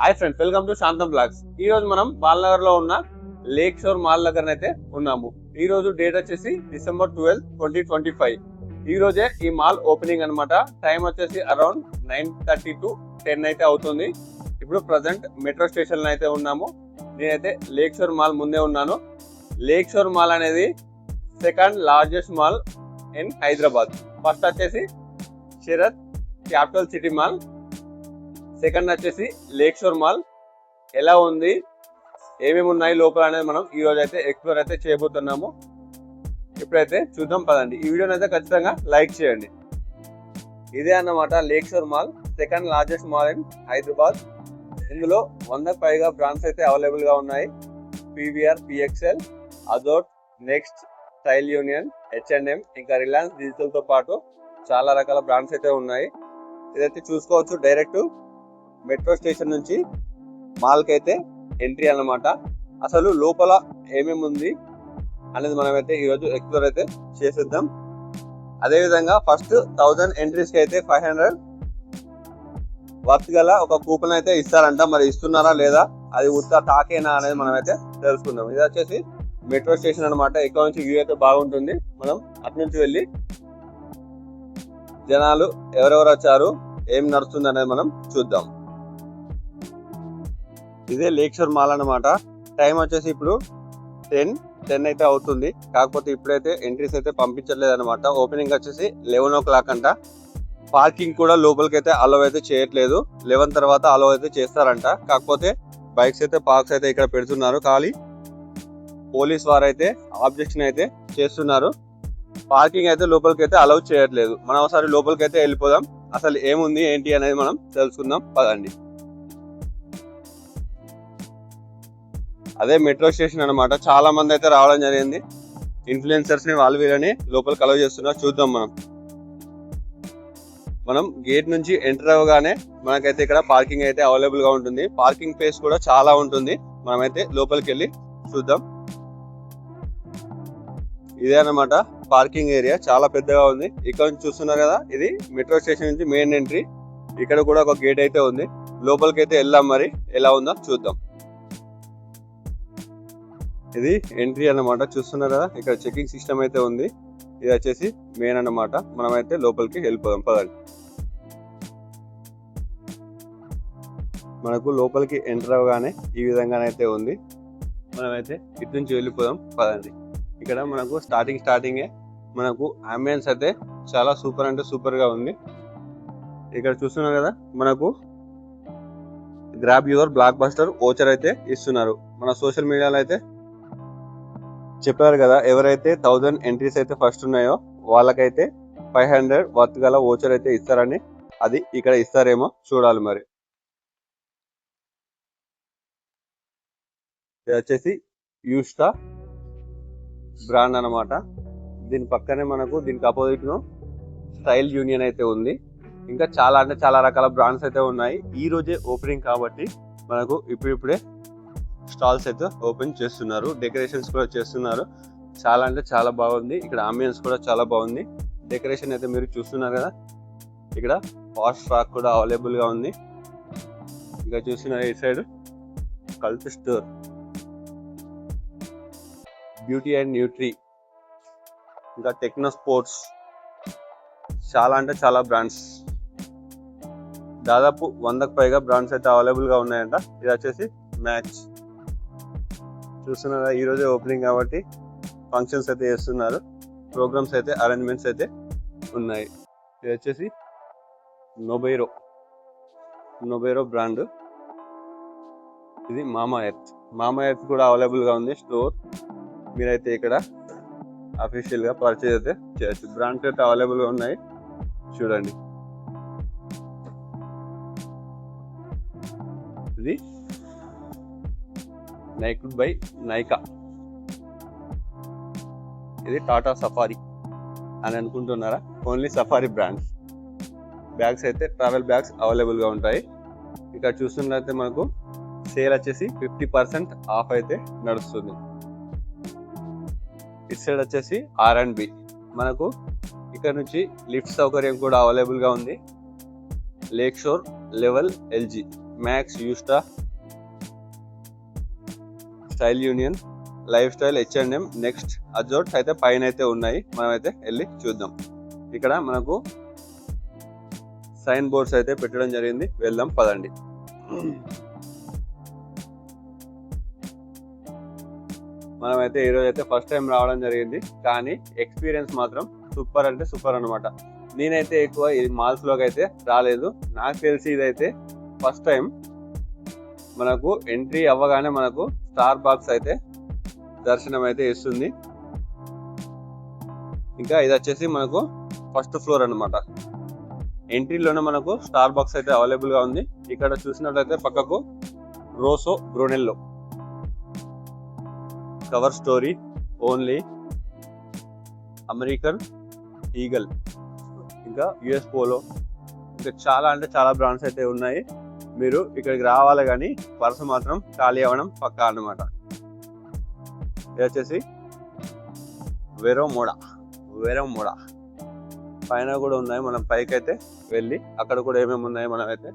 Hi friends, welcome to శాంతం blogs. ఈ రోజు మనం బాలనగర్ లో ఉన్న లేక్ షోర్ మాల్ దగ్గర అయితే ఉన్నాము. ఈ రోజు డేట్ వచ్చేసి December 12, 2025. ఈ రోజే ఈ మాల్ ఓపెనింగ్ అన్నమాట. టైం వచ్చేసి అరౌండ్ 9:30 to 10 అయితే అవుతుంది. ఇప్పుడు ప్రజెంట్ మెట్రో స్టేషన్ లో అయితే ఉన్నాము. నేనైతే లేక్ షోర్ మాల్ ముందే ఉన్నాను. లేక్ షోర్ మాల్ అనేది second largest mall in Hyderabad. First వచ్చేసి Sarath capital city mall, second వచ్చేసి లేక్ షోర్ మాల్. ఎలా ఉంది, ఏమేమి ఉన్నాయి లోపల అనేది మనం ఈ రోజు అయితే ఎక్స్ప్లోర్ అయితే చేయబోతున్నాము. ఇప్పుడైతే చూద్దాం పదండి. ఈ వీడియోని అయితే ఖచ్చితంగా లైక్ చేయండి. ఇదే అన్నమాట Lake sure Mall, second largest mall in Hyderabad. ఇందులో 100కు పైగా బ్రాండ్స్ అయితే అవైలబుల్ గా ఉన్నాయి. పీవీఆర్, పిఎక్స్ఎల్, అదోట్, నెక్స్ట్, స్టైల్ యూనియన్, H&M, ఇంకా రిలయన్స్ డిజిటల్ తో పాటు చాలా రకాల బ్రాండ్స్ అయితే ఉన్నాయి. ఇదైతే చూసుకోవచ్చు, డైరెక్ట్ మెట్రో స్టేషన్ నుంచి మాల్ కి అయితే ఎంట్రీ అన్నమాట. అసలు లోపల ఏమేమి ఉంది అనేది మనమైతే ఈరోజు ఎక్స్ప్లోర్ అయితే చేసేద్దాం. అదే విధంగా ఫస్ట్ 1000 ఎంట్రీస్ కి అయితే 500 వర్త్ గల ఒక కూపన్ అయితే ఇస్తారంట. మరి ఇస్తున్నారా లేదా, అది ఉత్త టాకేనా అనేది మనమైతే తెలుసుకుందాం. ఇది వచ్చేసి మెట్రో స్టేషన్ అన్నమాట. ఇక్కడ నుంచి వ్యూ అయితే బాగుంటుంది. మనం అటు నుంచి వెళ్ళి జనాలు ఎవరెవరు వచ్చారు, ఏం నడుస్తుంది అనేది మనం చూద్దాం. ఇదే లేక్ షోర్ మాల్ అన్నమాట. టైం వచ్చేసి ఇప్పుడు 10 అయితే అవుతుంది. కాకపోతే ఇప్పుడైతే ఎంట్రీస్ అయితే పంపించట్లేదు అనమాట. ఓపెనింగ్ వచ్చేసి 11 o'clock అంట. పార్కింగ్ కూడా లోపలికి అయితే అలౌ అయితే చేయట్లేదు. 11 తర్వాత అలౌ అయితే చేస్తారంట. కాకపోతే బైక్స్ అయితే పార్క్స్ అయితే ఇక్కడ పెడుతున్నారు. ఖాళీ పోలీస్ వారు అయితే ఆబ్జెక్షన్ అయితే చేస్తున్నారు. పార్కింగ్ అయితే లోపలికి అయితే అలౌ చేయట్లేదు. మనం ఒకసారి లోపలికి అయితే వెళ్ళిపోదాం. అసలు ఏముంది ఏంటి అనేది మనం తెలుసుకుందాం పదండి. అదే మెట్రో స్టేషన్ అన్నమాట. చాలా మంది అయితే రావడం జరిగింది. ఇన్ఫ్లుయెన్సర్స్ ని వాళ్ళు వీళ్ళని లోపలికి అలౌ చేస్తున్నారు. చూద్దాం. మనం గేట్ నుంచి ఎంటర్ అవ్వగానే మనకైతే ఇక్కడ పార్కింగ్ అయితే అవైలబుల్ గా ఉంటుంది. పార్కింగ్ ప్లేస్ కూడా చాలా ఉంటుంది. మనమైతే లోపలికి వెళ్ళి చూద్దాం. ఇదే అన్నమాట పార్కింగ్ ఏరియా, చాలా పెద్దగా ఉంది. ఇక్కడ నుంచి చూస్తున్నారు కదా, ఇది మెట్రో స్టేషన్ నుంచి మెయిన్ ఎంట్రీ. ఇక్కడ కూడా ఒక గేట్ అయితే ఉంది. లోపలికి అయితే వెళ్దాం, మరి ఎలా ఉందో చూద్దాం. ఇది ఎంట్రీ అన్నమాట. చూస్తున్నారు కదా, ఇక్కడ చెకింగ్ సిస్టమ్ అయితే ఉంది. ఇది వచ్చేసి మెయిన్ అన్నమాట. మనమైతే లోపలికి వెళ్ళిపోదాం పదండి. మనకు లోపలికి ఎంటర్ అవ్వగానే ఈ విధంగానైతే ఉంది. మనమైతే ఇటు నుంచి వెళ్ళిపోదాం పదండి. ఇక్కడ మనకు స్టార్టింగే మనకు అంబియన్స్ అయితే చాలా సూపర్ అంటే సూపర్ గా ఉంది. ఇక్కడ చూస్తున్నారు కదా, మనకు grab your block buster voucher అయితే ఇస్తున్నారు. మన సోషల్ మీడియాలో అయితే చెప్పారు కదా, ఎవరైతే 1000 ఎంట్రీస్ అయితే ఫస్ట్ ఉన్నాయో వాళ్ళకైతే 500 వర్త్ గల ఓచర్ అయితే ఇస్తారని. అది ఇక్కడ ఇస్తారేమో చూడాలి మరి. ఇది వచ్చేసి యూస్టా బ్రాండ్ అన్నమాట. దీని పక్కనే మనకు దీనికి అపోజిట్ ను స్టైల్ యూనియన్ అయితే ఉంది. ఇంకా చాలా అంటే చాలా రకాల బ్రాండ్స్ అయితే ఉన్నాయి. ఈ రోజే ఓపెనింగ్ కాబట్టి మనకు ఇప్పుడే స్టాల్స్ అయితే ఓపెన్ చేస్తున్నారు. డెకరేషన్స్ కూడా చేస్తున్నారు. చాలా అంటే చాలా బాగుంది. ఇక్కడ అంబియన్స్ కూడా చాలా బాగుంది. డెకరేషన్ అయితే మీరు చూస్తున్నారు కదా. ఇక్కడ ఫాస్ట్ ట్రాక్ కూడా అవైలబుల్ గా ఉంది. ఇంకా చూస్తున్నారు ఈ side culture store, beauty and Nutri, ఇంకా టెక్నో స్పోర్ట్స్, చాలా అంటే చాలా బ్రాండ్స్. దాదాపు 100కు పైగా బ్రాండ్స్ అయితే అవైలబుల్ గా ఉన్నాయంట. ఇది వచ్చేసి మ్యాచ్. చూస్తున్నారా, ఈ రోజే ఓపెనింగ్ కాబట్టి ఫంక్షన్స్ అయితే చేస్తున్నారు. ప్రోగ్రామ్స్ అయితే అరేంజ్మెంట్స్ అయితే ఉన్నాయి. ఇది వచ్చేసి నొబైరో బ్రాండ్. ఇది మామా ఎర్త్ కూడా అవైలబుల్ గా ఉంది స్టోర్. మీరైతే ఇక్కడ అఫీషియల్ గా పర్చేజ్ అయితే చేయొచ్చు. బ్రాండ్స్ అయితే అవైలబుల్ గా ఉన్నాయి, చూడండి. ఇది నైక్డ్ బై నైకా. ఇది టాటా సఫారీ అని అనుకుంటున్నారా? Only safari brands. బ్యాగ్స్ అయితే ట్రావెల్ బ్యాగ్స్ అవైలబుల్ గా ఉంటాయి. ఇక్కడ చూస్తున్నట్లయితే మనకు సేల్ వచ్చేసి 50% ఆఫ్ అయితే నడుస్తుంది. ఇటు సైడ్ వచ్చేసి R&B. మనకు ఇక్కడ నుంచి లిఫ్ట్ సౌకర్యం కూడా అవైలబుల్ గా ఉంది. Lake Shore level LG Max, Yousta, Style Union, Lifestyle, H&M, Next, Azorte అయితే పైన అయితే ఉన్నాయి. మనం అయితే వెళ్ళి చూద్దాం. ఇక్కడ మనకు సైన్ బోర్డ్స్ అయితే పెట్టడం జరిగింది. వెళ్దాం పదండి. మనమైతే ఈరోజు అయితే ఫస్ట్ టైం రావడం జరిగింది, కానీ ఎక్స్పీరియన్స్ మాత్రం సూపర్ అంటే సూపర్ అనమాట. నేనైతే ఎక్కువ ఈ మాల్స్ లోకి అయితే రాలేదు. నాకు తెలిసి ఇదైతే ఫస్ట్ టైం. మనకు ఎంట్రీ అవ్వగానే మనకు స్టార్ బాక్స్ అయితే దర్శనం అయితే ఇస్తుంది. ఇంకా ఇది వచ్చేసి మనకు ఫస్ట్ ఫ్లోర్ అనమాట. ఎంట్రీలోనే మనకు స్టార్ బాక్స్ అయితే అవైలబుల్ గా ఉంది. ఇక్కడ చూసినట్లయితే పక్కకు Rossouw బ్రూనెల్లో, cover story, only, American eagle, ఇంకా యుఎస్ పోలో, ఇంకా చాలా అంటే చాలా బ్రాండ్స్ అయితే ఉన్నాయి. మీరు ఇక్కడికి రావాలి, కానీ పర్సు మాత్రం ఖాళీ అవ్వడం పక్కా అన్నమాట. ఇది వచ్చేసి వెరోమోడా పైన కూడా ఉన్నాయి. మనం పైకి అయితే వెళ్ళి అక్కడ కూడా ఏమేమి ఉన్నాయో మనం అయితే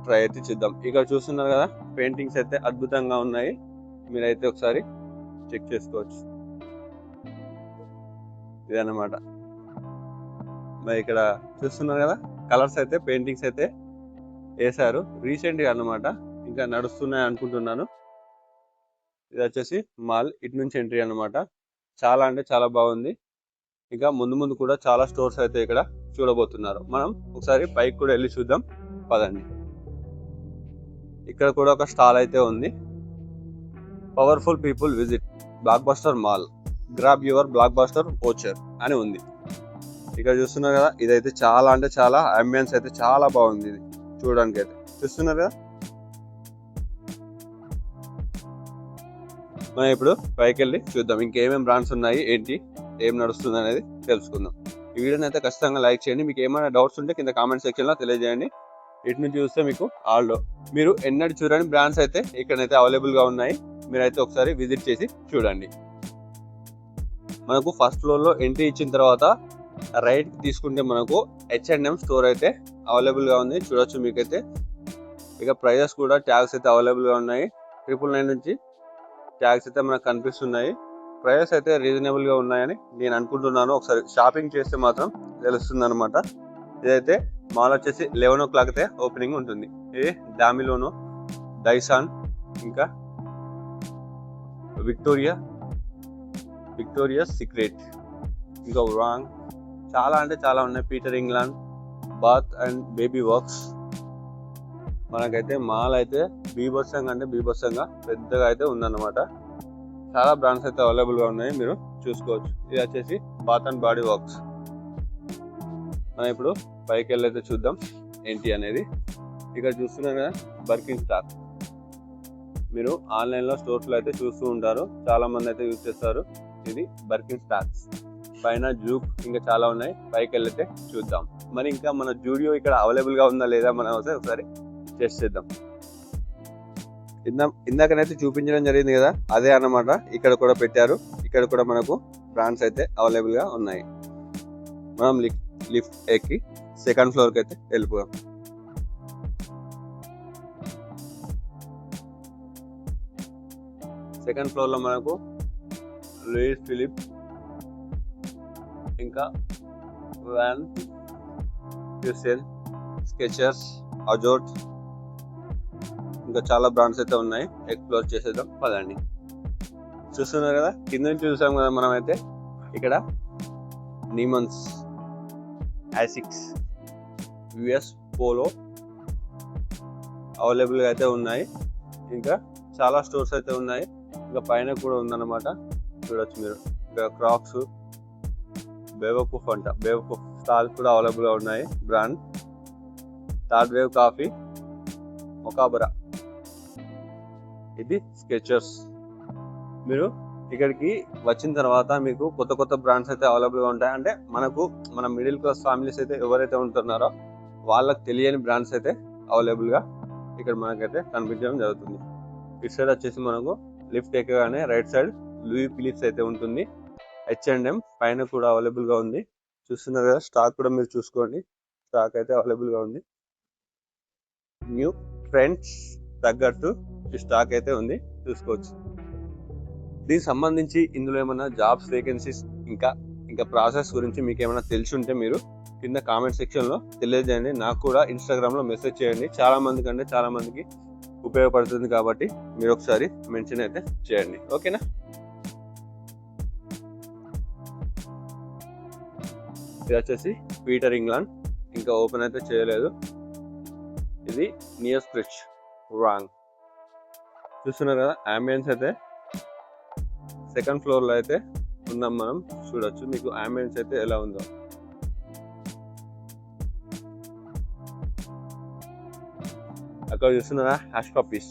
ట్రై అయితే చూద్దాం. ఇక్కడ చూస్తున్నారు కదా, పెయింటింగ్స్ అయితే అద్భుతంగా ఉన్నాయి. మీరైతే ఒకసారి చెక్ చేసుకోవచ్చు. ఇదన్నమాట. మరి ఇక్కడ చూస్తున్నారు కదా, కలర్స్ అయితే పెయింటింగ్స్ అయితే వేసారు రీసెంట్గా అన్నమాట. ఇంకా నడుస్తున్నాయి అనుకుంటున్నాను. ఇది వచ్చేసి మాల్, ఇటు నుంచి ఎంట్రీ అన్నమాట. చాలా అంటే చాలా బాగుంది. ఇంకా ముందు ముందు కూడా చాలా స్టోర్స్ అయితే ఇక్కడ చూడబోతున్నారు. మనం ఒకసారి పైకి కూడా వెళ్ళి చూద్దాం పదండి. ఇక్కడ కూడా ఒక స్టాల్ అయితే ఉంది. Powerful people visit block buster mall, grab your block buster voucher అని ఉంది. ఇక్కడ చూస్తున్నారు కదా, ఇదైతే చాలా అంటే చాలా అంబియన్స్ అయితే చాలా బాగుంది. ఇది చూడడానికి అయితే చూస్తున్నారు కదా. మనం ఇప్పుడు పైకి వెళ్ళి చూద్దాం ఇంకేమేమి బ్రాండ్స్ ఉన్నాయి, ఏంటి, ఏం నడుస్తుంది అనేది తెలుసుకుందాం. ఈ వీడియోని అయితే ఖచ్చితంగా లైక్ చేయండి. మీకు ఏమైనా డౌట్స్ ఉంటే కింద కామెంట్ సెక్షన్లో తెలియజేయండి. ఇటు నుంచి చూస్తే మీకు ఆల్డో మీరు ఎన్నడూ చూడని బ్రాండ్స్ అయితే ఇక్కడైతే అవైలబుల్గా ఉన్నాయి. మీరైతే ఒకసారి విజిట్ చేసి చూడండి. మనకు ఫస్ట్ ఫ్లోర్లో ఎంట్రీ ఇచ్చిన తర్వాత రైట్ తీసుకుంటే మనకు H&M స్టోర్ అయితే అవైలబుల్గా ఉంది. చూడొచ్చు మీకైతే. ఇక ప్రైజెస్ కూడా ట్యాగ్స్ అయితే అవైలబుల్గా ఉన్నాయి. 999 నుంచి ట్యాగ్స్ అయితే మనకు కనిపిస్తున్నాయి. ప్రైజెస్ అయితే రీజనబుల్గా ఉన్నాయని నేను అనుకుంటున్నాను. ఒకసారి షాపింగ్ చేస్తే మాత్రం తెలుస్తుంది అనమాట. ఇదైతే మాల్ వచ్చేసి 11 o'clock అయితే ఓపెనింగ్ ఉంటుంది. ఇది డామిలోనో, డైసాన్, ఇంకా విక్టోరియస్ సీక్రెట్, ఇంకా రాంగ్, చాలా అంటే చాలా ఉన్నాయి. Peter England, bath and baby works. మనకైతే మాల్ అయితే బీభత్సంగా పెద్దగా అయితే ఉందన్నమాట. చాలా బ్రాండ్స్ అయితే అవైలబుల్గా ఉన్నాయి, మీరు చూసుకోవచ్చు. ఇది వచ్చేసి బాత్ అండ్ బాడీ వర్క్స్. మనం ఇప్పుడు పైకి వెళ్ళి అయితే చూద్దాం ఏంటి అనేది. ఇక్కడ చూస్తున్నాం కదా, బర్కిన్ స్టార్. మీరు ఆన్లైన్లో స్టోర్స్లో అయితే చూస్తూ ఉంటారు, చాలా మంది అయితే యూజ్ చేస్తారు. ఇది బర్కిన్ స్టార్స్. పైన జూక్ ఇంకా చాలా ఉన్నాయి. పైకి వెళ్ళితే చూద్దాం. మరి ఇంకా మన జూడియో ఇక్కడ అవైలబుల్గా ఉందా లేదా మనం అయితే ఒకసారి టెస్ట్ చేద్దాం. ఇందాకనైతే చూపించడం జరిగింది కదా, అదే అన్నమాట. ఇక్కడ కూడా పెట్టారు. ఇక్కడ కూడా మనకు బ్రాండ్స్ అయితే అవైలబుల్గా ఉన్నాయి. మనం లిఫ్ట్ ఎక్కి సెకండ్ ఫ్లోర్కి అయితే వెళ్ళిపోదాం. సెకండ్ ఫ్లోర్లో మనకు లూయిస్ ఫిలిప్, ఇంకా వ్యాన్ హ్యూసెన్, స్కెచర్స్, అజోట్, ఇంకా చాలా బ్రాండ్స్ అయితే ఉన్నాయి. ఎక్స్ప్లోర్ చేసేద్దాం పదండి. చూస్తున్నారు కదా, కింద నుంచి చూసాం కదా మనం అయితే. ఇక్కడ నీమన్స్, ఆసిక్స్, యుఎస్ పోలో అవైలబుల్గా అయితే ఉన్నాయి. ఇంకా చాలా స్టోర్స్ అయితే ఉన్నాయి. ఇంకా పైన కూడా ఉందన్నమాట, చూడొచ్చు మీరు. ఇంకా క్రాక్స్, బేవకూఫ్ స్టాల్స్ కూడా అవైలబుల్గా ఉన్నాయి. బ్రాండ్ థర్డ్ వేవ్ కాఫీ, మొకాబరా, ఇది స్కెచర్స్. మీరు ఇక్కడికి వచ్చిన తర్వాత మీకు కొత్త కొత్త బ్రాండ్స్ అయితే అవైలబుల్గా ఉంటాయి. అంటే మన మిడిల్ క్లాస్ ఫ్యామిలీస్ అయితే ఎవరైతే ఉంటున్నారో వాళ్ళకి తెలియని బ్రాండ్స్ అయితే అవైలబుల్గా ఇక్కడ మనకైతే కనిపించడం జరుగుతుంది. ఇటు సైడ్ వచ్చేసి మనకు లిఫ్ట్ ఎక్కగానే రైట్ సైడ్ లూయి ఫిలిప్స్ అయితే ఉంటుంది. H&M పైన కూడా అవైలబుల్గా ఉంది. చూస్తున్నారు కదా, స్టాక్ కూడా మీరు చూసుకోండి. స్టాక్ అయితే అవైలబుల్గా ఉంది. న్యూ ట్రెండ్స్ తగ్గట్టు ఈ స్టాక్ అయితే ఉంది, చూసుకోవచ్చు. దీనికి సంబంధించి ఇందులో ఏమైనా జాబ్స్ వేకెన్సీస్ ఇంకా ప్రాసెస్ గురించి మీకు ఏమైనా తెలిసి ఉంటే మీరు కింద కామెంట్ సెక్షన్లో తెలియజేయండి. నాకు కూడా ఇన్స్టాగ్రామ్లో మెసేజ్ చేయండి. చాలా మందికి ఉపయోగపడుతుంది కాబట్టి మీరు ఒకసారి మెన్షన్ అయితే చేయండి, ఓకేనా. ఇది వచ్చేసి పీటర్ ఇంగ్లాండ్, ఇంకా ఓపెన్ అయితే చేయలేదు. ఇది నియర్ స్ప్రిచ్ రాంగ్. చూస్తున్నారు కదా, అంబియన్స్ అయితే సెకండ్ ఫ్లోర్లో అయితే ఉన్నాం మనం, చూడొచ్చు మీకు అంబియన్స్ అయితే ఎలా ఉందో. అక్కడ చూస్తున్నారా హ్యాష్ పప్పీస్.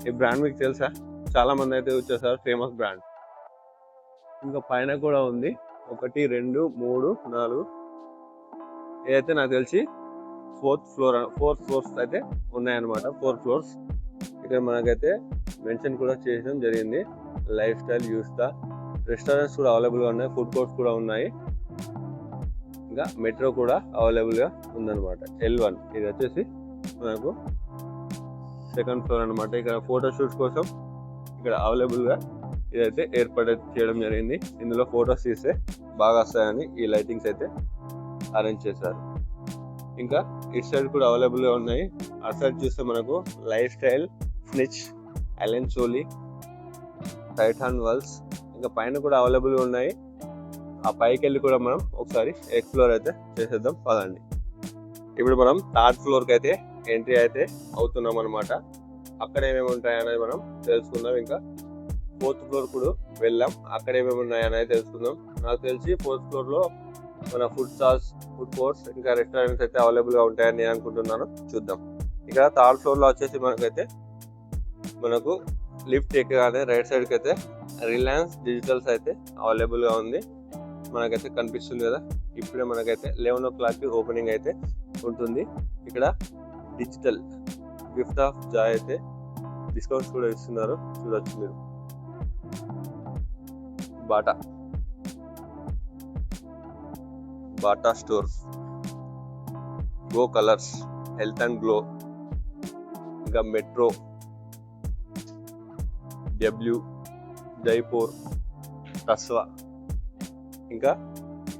ఈ బ్రాండ్ మీకు తెలుసా? చాలా మంది అయితే వచ్చేసారు, ఫేమస్ బ్రాండ్. ఇంకా పైన కూడా ఉంది, 1 2 3 4 ఏదైతే నాకు తెలిసి 4th ఫ్లోర్స్ అయితే ఉన్నాయన్నమాట. 4 ఫ్లోర్స్. ఇక్కడ మనకైతే మెన్షన్ కూడా చేయడం జరిగింది, లైఫ్ స్టైల్ యూస్తా. రెస్టారెంట్స్ కూడా అవైలబుల్గా ఉన్నాయి, ఫుడ్ కోర్ట్స్ కూడా ఉన్నాయి, ఇంకా మెట్రో కూడా అవైలబుల్గా ఉందన్నమాట. L1 ఇది వచ్చేసి మనకు సెకండ్ ఫ్లోర్ అనమాట. ఇక్కడ ఫోటోషూట్స్ కోసం ఇక్కడ అవైలబుల్గా ఇదైతే ఏర్పాటు చేయడం జరిగింది. ఇందులో ఫొటోస్ తీస్తే బాగా వస్తాయని ఈ లైటింగ్స్ అయితే అరేంజ్ చేశారు. ఇంకా ఇటు సైడ్ కూడా అవైలబుల్గా ఉన్నాయి. అటు సైడ్ చూస్తే మనకు Lifestyle, Snitch, Allen Solly, Titan వల్స్ ఇంకా పైన కూడా అవైలబుల్గా ఉన్నాయి. ఆ పైకి వెళ్ళి కూడా మనం ఒకసారి ఎక్స్ప్లోర్ అయితే చేసేద్దాం పదండి. ఇప్పుడు మనం 3rd ఫ్లోర్కి అయితే ఎంట్రీ అయితే అవుతున్నాం అనమాట. అక్కడ ఏమేమి ఉంటాయనేది మనం తెలుసుకుందాం. ఇంకా 4th ఫ్లోర్ కూడా వెళ్ళాం, అక్కడ ఏమేమి ఉన్నాయనేది తెలుసుకుందాం. నాకు తెలిసి 4th ఫ్లోర్లో మన ఫుడ్ స్టాల్స్, ఫుడ్ కోర్ట్స్ ఇంకా రెస్టారెంట్స్ అయితే అవైలబుల్గా ఉంటాయని నేను అనుకుంటున్నాను. చూద్దాం. ఇక్కడ 3rd ఫ్లోర్లో వచ్చేసి మనకు లిఫ్ట్ ఎక్కగానే రైట్ సైడ్కి అయితే రిలయన్స్ డిజిటల్స్ అయితే అవైలబుల్గా ఉంది. మనకైతే కనిపిస్తుంది కదా, ఇప్పుడే మనకైతే 11 o'clock ఓపెనింగ్ అయితే ఉంటుంది. ఇక్కడ డిజిటల్ గిఫ్ట్ ఆఫ్ జాయ్ అయితే డిస్కౌంట్స్ కూడా ఇస్తున్నారు, చూడొచ్చు మీరు. Bata store, go colours, health and glow, ఇంకా మెట్రో, జైపూర్, కస్వా, ఇంకా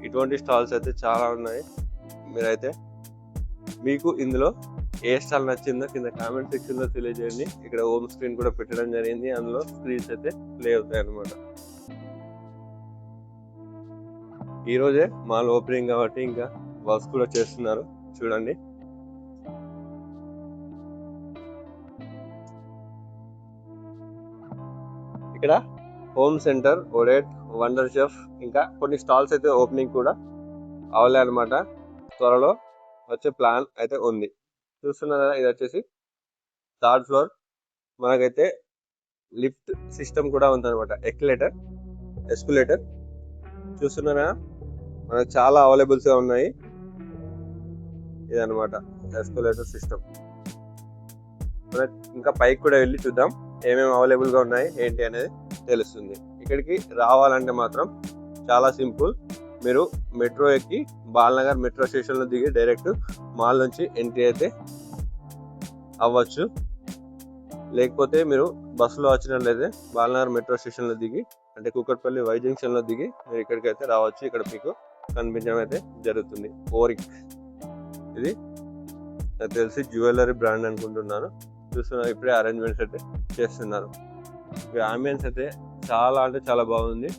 ఇటువంటి స్టాల్స్ అయితే చాలా ఉన్నాయి. మీరైతే మీకు ఇందులో ఏ స్టాల్ నచ్చిందో కింద కామెంట్ సెక్షన్లో తెలియజేయండి. ఇక్కడ హోమ్ స్క్రీన్ కూడా పెట్టడం జరిగింది, అందులో స్క్రీన్స్ అయితే ప్లే అవుతాయి అన్నమాట. ఈరోజే మాల్ ఓపెనింగ్ కాబట్టి ఇంకా వర్క్స్ కూడా చేస్తున్నారు, చూడండి. ఇక్కడ హోమ్ సెంటర్, ఓడెట్, వండర్ షెఫ్ ఇంకా కొన్ని స్టాల్స్ అయితే ఓపెనింగ్ కూడా అవలే అనమాట. త్వరలో వచ్చే ప్లాన్ అయితే ఉంది. చూస్తున్నారు కదా, ఇది వచ్చేసి 3rd ఫ్లోర్. మనకైతే లిఫ్ట్ సిస్టమ్ కూడా ఉందన్నమాట, ఎస్కలేటర్. చూస్తున్నారా, మనకు చాలా అవైలబుల్స్గా ఉన్నాయి. ఇదన్నమాట ఎస్కలేటర్ సిస్టమ్. మనకి ఇంకా పైకి కూడా వెళ్ళి చూద్దాం ఏమేమి అవైలబుల్గా ఉన్నాయి ఏంటి అనేది తెలుస్తుంది. ఇక్కడికి రావాలంటే మాత్రం చాలా సింపుల్. మీరు మెట్రో ఎక్కి బాలనగర్ మెట్రో స్టేషన్లో దిగి డైరెక్ట్ మాల్ నుంచి ఎంట్రీ అయితే అవ్వచ్చు. లేకపోతే మీరు బస్సులో వచ్చినట్లయితే బాలనగర్ మెట్రో స్టేషన్లో దిగి అంటే కూకట్పల్లి వై జంక్షన్లో దిగి మీరు ఇక్కడికి అయితే రావచ్చు. ఇక్కడ మీకు కనిపించడం అయితే జరుగుతుంది. ఓరిక్, ఇది నాకు తెలిసి జ్యువెలరీ బ్రాండ్ అనుకుంటున్నాను. చూస్తున్నారు, ఇప్పుడే అరేంజ్మెంట్స్ అయితే చేస్తున్నారు. అంబియన్స్ అయితే చాలా అంటే చాలా బాగుంది.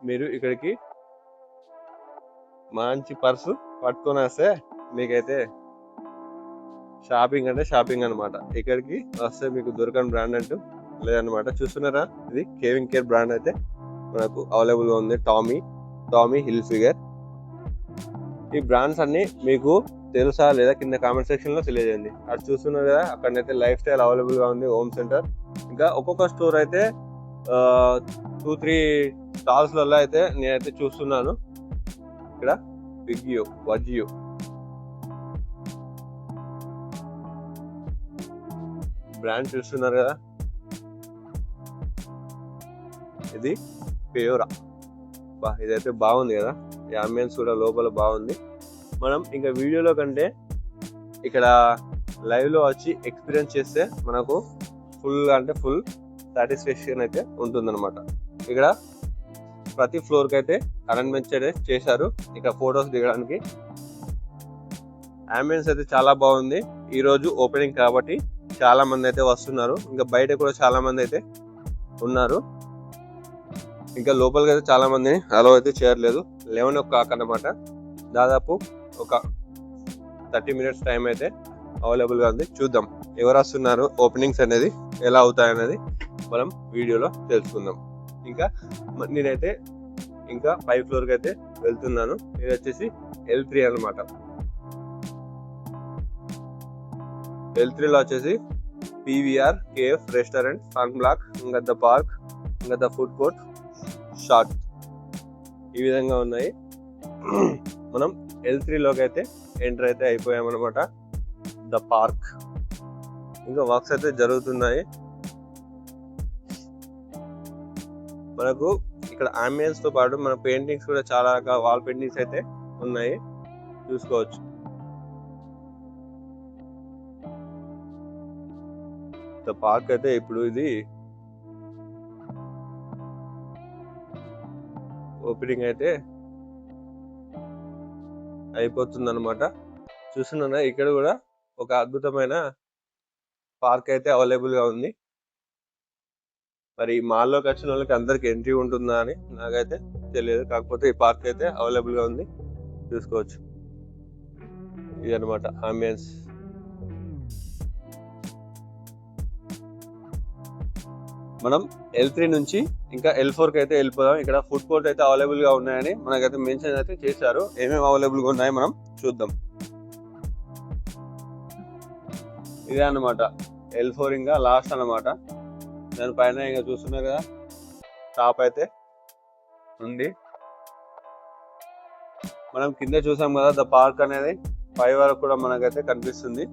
మీరు ఇక్కడికి మంచి పర్సు పట్టుకొని వస్తే మీకైతే షాపింగ్ అంటే షాపింగ్ అనమాట. ఇక్కడికి వస్తే మీకు దొరకని బ్రాండ్ అంటూ లేదనమాట. చూస్తున్నారా, ఇది కేవింగ్ కేర్ బ్రాండ్ అయితే మనకు అవైలబుల్గా ఉంది. Tommy Hilfiger. ఈ బ్రాండ్స్ అన్ని మీకు తెలుసా లేదా కింద కామెంట్ సెక్షన్ లో తెలియజేయండి. అది చూస్తున్నారు కదా, అక్కడనైతే లైఫ్ స్టైల్ అవైలబుల్ గా ఉంది, హోమ్ సెంటర్. ఇంకా ఒక్కొక్క స్టోర్ అయితే 2-3 స్టాల్స్ లలో అయితే నేనైతే చూస్తున్నాను. ఇక్కడ బిగ్యూ, వజియో, బ్రాండ్ చూస్తున్నారు కదా, ఇది పేయోరా. ఇదైతే బాగుంది కదా, ఈ అంబియన్స్ కూడా లోపల బాగుంది. మనం ఇంకా వీడియోలో కంటే ఇక్కడ లైవ్ లో వచ్చి ఎక్స్పీరియన్స్ చేస్తే మనకు ఫుల్ సాటిస్ఫాక్షన్ అయితే ఉంటుందన్నమాట. ఇక్కడ ప్రతి ఫ్లోర్ కి అయితే అరేంజ్మెంట్స్ అయితే చేశారు ఇక్కడ ఫొటోస్ దిగడానికి. అంబియన్స్ అయితే చాలా బాగుంది. ఈ రోజు ఓపెనింగ్ కాబట్టి చాలా మంది అయితే వస్తున్నారు. ఇంకా బయట కూడా చాలా మంది అయితే ఉన్నారు. ఇంకా లోపలికి అయితే చాలా మందిని అలో అయితే చేయట్లేదు. 11 అన్నమాట. దాదాపు ఒక 30 minutes టైం అయితే అవైలబుల్ గా ఉంది. చూద్దాం ఎవరు వస్తున్నారు, ఓపెనింగ్స్ అనేది ఎలా అవుతాయనేది మనం వీడియోలో తెలుసుకుందాం. ఇంకా నేనైతే ఇంకా 5th floor కి అయితే వెళ్తున్నాను. ఇది వచ్చేసి L3 అన్నమాట. L3 లో వచ్చేసి PVR cafe restaurant, fun block, ఇంకా ద పార్క్, ఇంకా ద ఫుడ్ కోర్ట్, షార్ట్, ఈ విధంగా ఉన్నాయి. మనం L3 లోకి అయితే ఎంటర్ అయితే అయిపోయామన్నమాట. ద పార్క్ ఇంకా వర్క్స్ అయితే జరుగుతున్నాయి. మనకు ఇక్కడ అంబియన్స్ తో పాటు మన పెయింటింగ్స్ కూడా చాలా రకాల వాల్ పెయింటింగ్స్ అయితే ఉన్నాయి, చూసుకోవచ్చు. ద పార్క్ అయితే ఇప్పుడు ఇది ఓపెనింగ్ అయితే అయిపోతుంది అనమాట. చూస్తున్నా ఇక్కడ కూడా ఒక అద్భుతమైన పార్క్ అయితే అవైలబుల్ గా ఉంది. మరి మాల్లోకి వచ్చిన వాళ్ళకి అందరికి ఎంట్రీ ఉంటుందా అని నాకైతే తెలియదు. కాకపోతే ఈ పార్క్ అయితే అవైలబుల్ గా ఉంది, చూసుకోవచ్చు. ఇది అనమాట అంబియన్స్. మనం L3 నుంచి ఇంకా L4 కి అయితే వెళ్ళిపోదాం. ఇక్కడ ఫుడ్ కోర్ట్ అయితే అవైలబుల్ గా ఉన్నాయని మనకైతే మెన్షన్ అయితే చేశారు. ఏమేమి అవైలబుల్ గా ఉన్నాయో మనం చూద్దాం. ఇదే అన్నమాట L4 ఇంకా లాస్ట్ అన్నమాట. దానిపైన ఇంకా చూస్తున్నారు కదా టాప్ అయితే ఉంది. మనం కింద చూసాం కదా ద పార్క్ అనేది 5 వరకు కూడా మనకైతే కనిపిస్తుంది.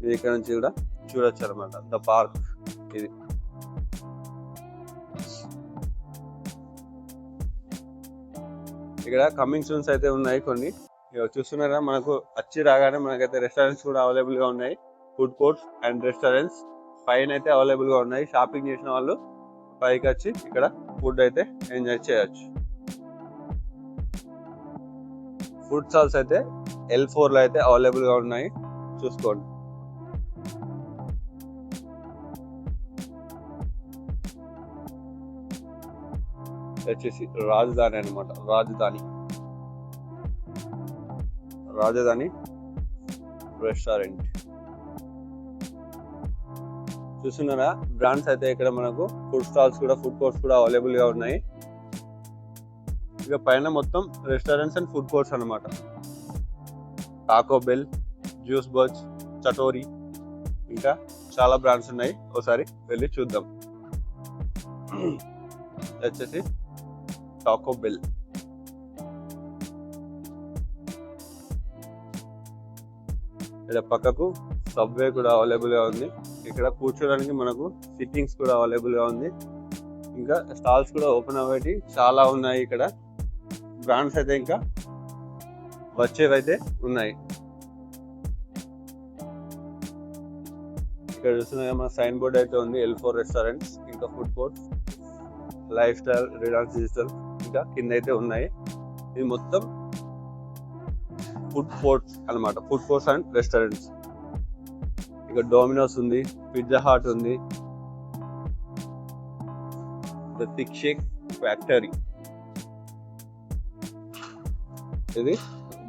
ఇది ఇక్కడ నుంచి కూడా చూడొచ్చు అనమాట ద పార్క్. ఇది ఇక్కడ కమింగ్ సూన్స్ అయితే ఉన్నాయి కొన్ని, చూస్తున్నారా. మనకు వచ్చి రాగానే మనకైతే రెస్టారెంట్స్ కూడా అవైలబుల్ గా ఉన్నాయి. ఫుడ్ కోర్ట్స్ అండ్ రెస్టారెంట్స్ పైన అయితే అవైలబుల్ గా ఉన్నాయి. షాపింగ్ చేసిన వాళ్ళు పైకి వచ్చి ఇక్కడ ఫుడ్ అయితే ఎంజాయ్ చేయొచ్చు. ఫుడ్ స్టాల్స్ అయితే L4 లో అయితే అవైలబుల్ గా ఉన్నాయి, చూసుకోండి. వచ్చేసి రాజధాని అనమాట. రాజధాని రెస్టారెంట్ చూస్తున్నారా. బ్రాండ్స్ అయితే ఇక్కడ మనకు ఫుడ్ స్టాల్స్ కూడా ఫుడ్ కోర్ట్స్ కూడా అవైలబుల్ గా ఉన్నాయి. ఇక పైన మొత్తం రెస్టారెంట్స్ అండ్ ఫుడ్ కోర్ట్స్ అనమాట. టాకో బెల్, జ్యూస్ బజ్, చటోరీ, ఇంకా చాలా బ్రాండ్స్ ఉన్నాయి. ఒకసారి వెళ్ళి చూద్దాం. వచ్చేసి టాకో బెల్. ఇక్కడ పక్కకు సబ్వే కూడా అవైలబుల్ గా ఉంది. ఇక్కడ కూర్చోడానికి మనకు సిట్టింగ్స్ కూడా అవైలబుల్ గా ఉంది. ఇంకా స్టాల్స్ కూడా ఓపెన్ అవ్వేటి చాలా ఉన్నాయి. ఇక్కడ బ్రాండ్స్ అయితే ఇంకా వచ్చేవైతే ఉన్నాయి. ఇక్కడ చూస్తున్నా మన సైన్ బోర్డ్ అయితే ఉంది. L4 రెస్టారెంట్స్, ఇంకా food courts, life style, Reliance digital, ఇంకా కింద అయితే ఉన్నాయి. ఇది మొత్తం ఫుడ్ కోర్ట్స్ అన్నమాట. Food courts and restaurants. ఇక డోమినోస్ ఉంది, పిజ్జా హాట్ ఉంది, ద థిక్ షేక్ ఫ్యాక్టరీ. ఇది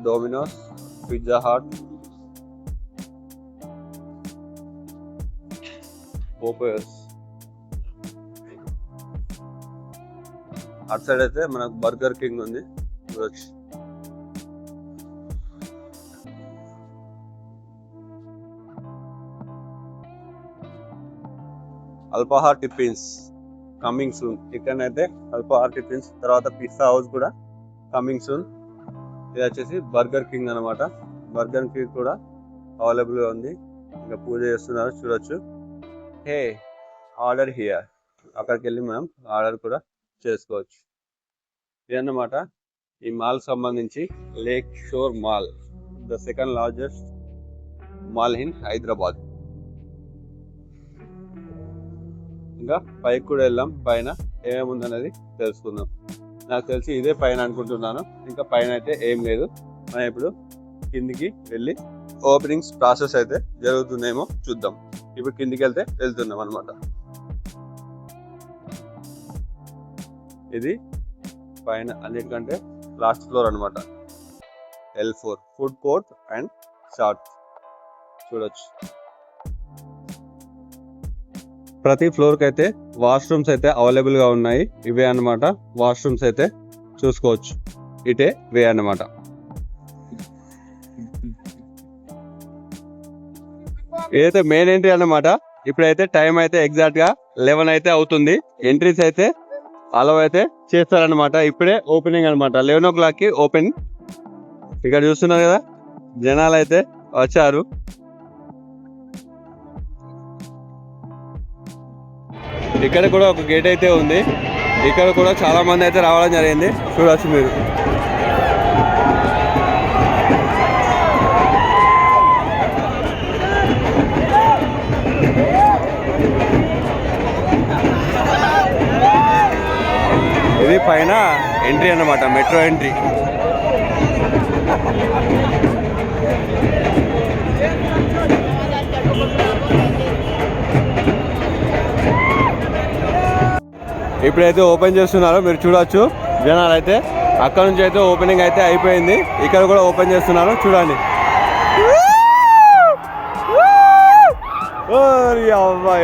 డోమినోస్, పిజ్జా హాట్, పోపోయస్. అటు సైడ్ అయితే మనకు బర్గర్ కింగ్ ఉంది, చూడొచ్చు. అల్పాహార్ టిఫిన్స్ కమింగ్ సూన్. ఇక్కడనైతే అల్పాహార్ టిఫిన్స్, తర్వాత పిజ్జా హౌస్ కూడా కమింగ్ సూన్. ఇది వచ్చేసి బర్గర్ కింగ్ అనమాట. బర్గర్ కింగ్ కూడా అవైలబుల్ గా ఉంది. ఇంకా పూజ చేస్తున్నారు, చూడొచ్చు. హే ఆర్డర్ హియర్, అక్కడికి వెళ్ళి మనం ఆర్డర్ కూడా చేసుకోవచ్చు. ఇదన్నమాట ఈ మాల్ సంబంధించి Lake sure mall. The second largest mall in Hyderabad. ఇంకా పైకి కూడా వెళ్ళాం, పైన ఏమేమి ఉందనేది తెలుసుకుందాం. నాకు తెలిసి ఇదే పైన అనుకుంటున్నాను, ఇంకా పైన అయితే ఏం లేదు. మనం ఇప్పుడు కిందికి వెళ్ళి ఓపెనింగ్స్ ప్రాసెస్ అయితే జరుగుతుందేమో చూద్దాం. ఇప్పుడు కిందికి వెళ్తున్నాం అనమాట. ఇది పైన అన్నిటికంటే లాస్ట్ ఫ్లోర్ అనమాట. L4 food court and short చూడొచ్చు. ప్రతి ఫ్లోర్ కి అయితే వాష్రూమ్స్ అయితే అవైలబుల్ గా ఉన్నాయి. ఇవే అన్నమాట వాష్రూమ్స్ అయితే చూసుకోవచ్చు. ఇటే వే అన్నమాట. ఇదైతే మెయిన్ ఎంట్రీ అన్నమాట. ఇప్పుడైతే టైం అయితే ఎగ్జాక్ట్ గా 11 అయితే అవుతుంది. ఎంట్రీస్ అయితే అలౌ అయితే చేస్తారనమాట. ఇప్పుడే ఓపెనింగ్ అనమాట. 11 o'clock కి ఓపెన్. ఇక్కడ చూస్తున్నారు కదా, జనాలు అయితే వచ్చారు. ఇక్కడ కూడా ఒక గేట్ అయితే ఉంది. ఇక్కడ కూడా చాలా మంది అయితే రావడం జరిగింది. చూడవచ్చు మీరు. ఇది పైన ఎంట్రీ అన్నమాట, మెట్రో ఎంట్రీ. ఇప్పుడైతే ఓపెన్ చేస్తున్నారో మీరు చూడొచ్చు. జనాలు అయితే అక్కడ నుంచి అయితే ఓపెనింగ్ అయితే అయిపోయింది. ఇక్కడ కూడా ఓపెన్ చేస్తున్నారు, చూడండి.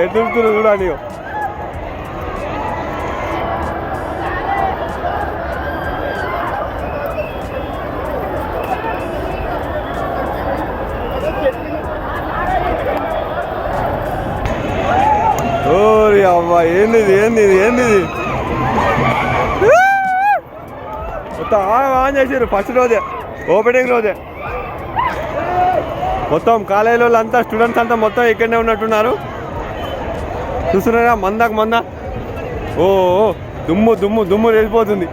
ఎదురుతున్నారు చూడండి. అవ్వా ఏంది మొత్తం ఆన్ చేసారు. ఫస్ట్ రోజే, ఓపెనింగ్ రోజే మొత్తం కాలేజీ వాళ్ళు అంతా, స్టూడెంట్స్ అంతా మొత్తం ఇక్కడనే ఉన్నట్టున్నారు. చూస్తున్నారా, మంద ఓ దుమ్ము రేసిపోతుంది.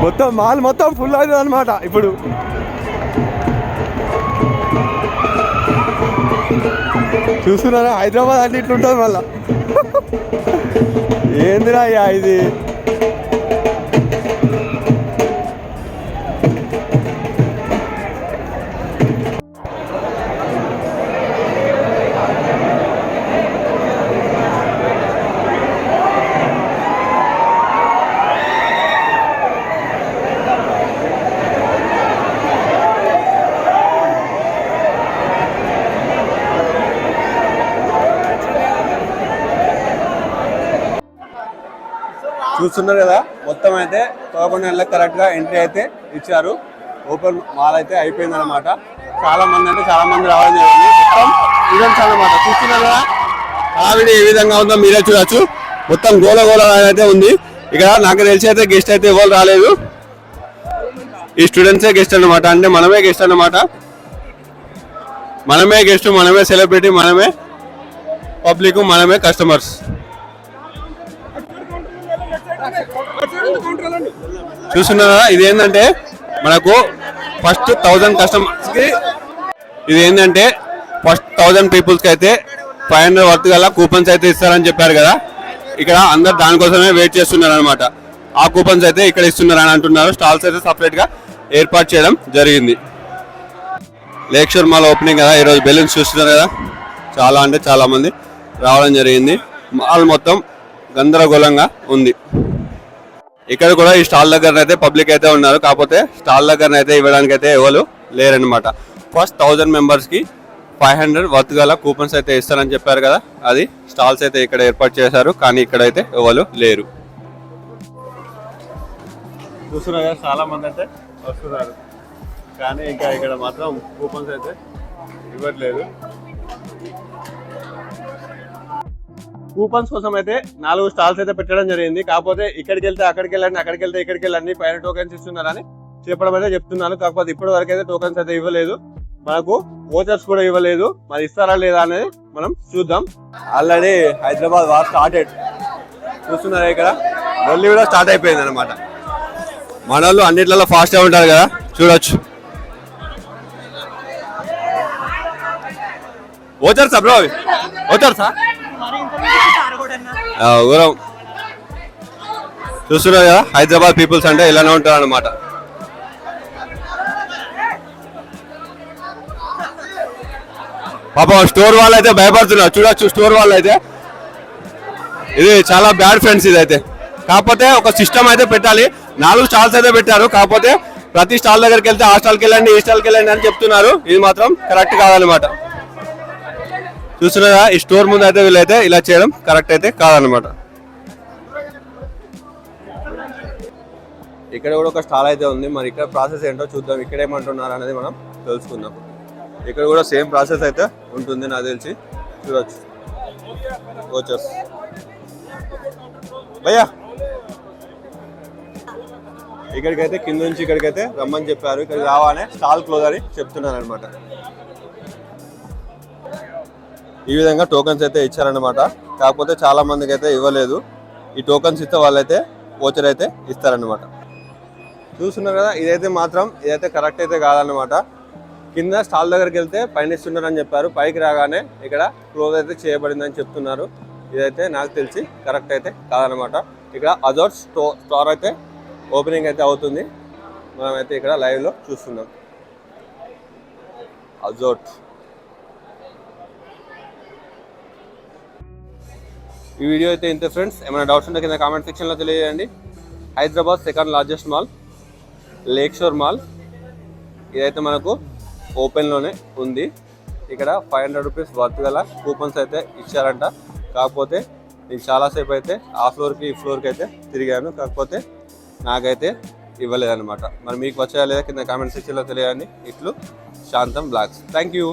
మొత్తం మాల్ మొత్తం ఫుల్ అవుతుంది అనమాట. ఇప్పుడు చూస్తున్నారా, హైదరాబాద్ అంటే ఇట్లుంటుంది మళ్ళా. ఏందిరా ఇది. చూస్తున్నారు కదా, మొత్తం అయితే 11 గంటలకు కరెక్ట్ గా ఎంట్రీ అయితే ఇచ్చారు. ఓపెన్ మాల్ అయితే అయిపోయింది అనమాట. చాలా మంది రావడం జరిగింది. మొత్తం ఈవెంట్స్ అన్నమాట. చూస్తున్నారు కదా, ఆవిడ ఏ విధంగా ఉందో మీరే చూడొచ్చు. మొత్తం గోల అయితే ఉంది. ఇక్కడ నాకు తెలిసి అయితే గెస్ట్ అయితే ఎవరు రాలేదు. ఈ స్టూడెంట్సే గెస్ట్ అనమాట. అంటే మనమే గెస్ట్ అనమాట. మనమే గెస్ట్, మనమే సెలబ్రిటీ, మనమే పబ్లిక్, మనమే కస్టమర్స్. చూస్తున్నారా, ఇదేంటంటే మనకు ఫస్ట్ 1000 కస్టమర్స్ కి, ఇదేంటంటే ఫస్ట్ 1000 పీపుల్స్ కి అయితే 500 వర్త్ గల కూపన్స్ అయితే ఇస్తారని చెప్పారు కదా. ఇక్కడ అందరు దానికోసమే వెయిట్ చేస్తున్నారు అనమాట. ఆ కూపన్స్ అయితే ఇక్కడ ఇస్తున్నారు అని అంటున్నారు. స్టాల్స్ అయితే సపరేట్ గా ఏర్పాటు చేయడం జరిగింది. లేక్షోర్ మాల్ ఓపెనింగ్ కదా ఈరోజు. బెలూన్స్ చూస్తున్నారు కదా, చాలా మంది రావడం జరిగింది. మాల్ మొత్తం గందరగోళంగా ఉంది. ఇక్కడ కూడా ఈ స్టాల్ దగ్గర అయితే పబ్లిక్ అయితే ఉన్నారు. కాకపోతే స్టాల్ దగ్గర అయితే ఇవ్వడానికి అయితే ఎవరు లేరనమాట. ఫస్ట్ 1000 మెంబర్స్ కి 500 వర్త్ గల కూపన్స్ అయితే ఇస్తారని చెప్పారు కదా. అది స్టాల్స్ అయితే ఇక్కడ ఏర్పాటు చేశారు, కానీ ఇక్కడైతే ఎవరు లేరు. చూస్తున్నారు కదా, చాలా మంది అయితే వస్తున్నారు, కానీ ఇంకా ఇక్కడ మాత్రం కూపన్స్ అయితే ఇవ్వట్లేదు. కూపన్స్ కోసం అయితే 4 స్టాల్స్ అయితే పెట్టడం జరిగింది. కాకపోతే ఇక్కడికి వెళ్తే అక్కడికి వెళ్ళండి, అక్కడికి వెళ్తే ఇక్కడికి వెళ్ళండి, పైన టోకెన్స్ ఇస్తున్నారని చెప్పడం అయితే చెప్తున్నారు. కాకపోతే ఇప్పటి వరకు అయితే టోకెన్స్ అయితే ఇవ్వలేదు. మనకు ఓచర్స్ కూడా ఇవ్వలేదు. మరి ఇస్తారా లేదా అనేది మనం చూద్దాం. Already Hyderabad war started. చూస్తున్నారా, ఇక్కడ ఢిల్లీ కూడా స్టార్ట్ అయిపోయింది అనమాట. మన వాళ్ళు అన్నిట్లలో ఫాస్ట్గా ఉంటారు కదా, చూడొచ్చు. వచ్చారు సార్ బ్రో, వచ్చారు సార్ ఊరం. చూస్తున్నారు కదా, హైదరాబాద్ పీపుల్స్ అంటే ఇలానే ఉంటారు అన్నమాట. పాపం స్టోర్ వాళ్ళు అయితే భయపడుతున్నారు, చూడొచ్చు. స్టోర్ వాళ్ళు అయితే ఇది చాలా బ్యాడ్ ఫ్రెండ్స్ ఇదైతే. కాకపోతే ఒక సిస్టమ్ అయితే పెట్టాలి. 4 స్టాల్స్ అయితే పెట్టారు, కాకపోతే ప్రతి స్టాల్ దగ్గరికి వెళ్తే ఆ స్టాల్కి వెళ్ళండి, ఈ స్టాల్కి వెళ్ళండి అని చెప్తున్నారు. ఇది మాత్రం కరెక్ట్ కాదనమాట. చూస్తున్నారా, ఈ స్టోర్ ముందు అయితే వీళ్ళైతే ఇలా చేయడం కరెక్ట్ అయితే కాదనమాట. ఇక్కడ కూడా ఒక స్టాల్ అయితే ఉంది, మరి ఇక్కడ ప్రాసెస్ ఏంటో చూద్దాం. ఇక్కడ ఏమంటున్నారు అనేది మనం తెలుసుకుందాం. ఇక్కడ కూడా సేమ్ ప్రాసెస్ అయితే ఉంటుంది నాకు తెలిసి, చూడొచ్చు. వచ్చేసి భయ్యా ఇక్కడికైతే కింద నుంచి ఇక్కడికైతే రమ్మని చెప్పారు. ఇక్కడికి రావాలనే స్టాల్ క్లోజ్ అని చెప్తున్నారు అనమాట. ఈ విధంగా టోకన్స్ అయితే ఇచ్చారనమాట. కాకపోతే చాలా మందికి అయితే ఇవ్వలేదు. ఈ టోకన్స్ ఇస్తే వాళ్ళైతే వోచర్ అయితే ఇస్తారనమాట. చూస్తున్నారు కదా, ఇదైతే కరెక్ట్ అయితే కాదనమాట. కింద స్టాల్ దగ్గరికి వెళ్తే పైన ఇస్తున్నారని చెప్పారు, పైకి రాగానే ఇక్కడ క్లోజ్ అయితే చేయబడిందని చెప్తున్నారు. ఇదైతే నాకు తెలిసి కరెక్ట్ అయితే కాదనమాట. ఇక్కడ అజోట్ స్టోర్ అయితే ఓపెనింగ్ అయితే అవుతుంది. మనమైతే ఇక్కడ లైవ్లో చూస్తున్నాం. అజోట్. ఈ వీడియో అయితే ఇంతే ఫ్రెండ్స్. ఏమైనా డౌట్స్ ఉంటే కింద కామెంట్ సెక్షన్లో తెలియజేయండి. Hyderabad second largest mall Lake షోర్ మాల్. ఇదైతే మనకు ఓపెన్లోనే ఉంది. ఇక్కడ 500 రూపీస్ వర్త్ గల కూపన్స్ అయితే ఇచ్చారంట. కాకపోతే నేను చాలాసేపు అయితే ఆ ఫ్లోర్కి ఈ ఫ్లోర్కి అయితే తిరిగాను, కాకపోతే నాకైతే ఇవ్వలేదన్నమాట. మరి మీకు వచ్చాయా లేదా కింద కామెంట్ సెక్షన్లో తెలియండి. ఇట్లు శాంతం బ్లాగ్స్. Thank you.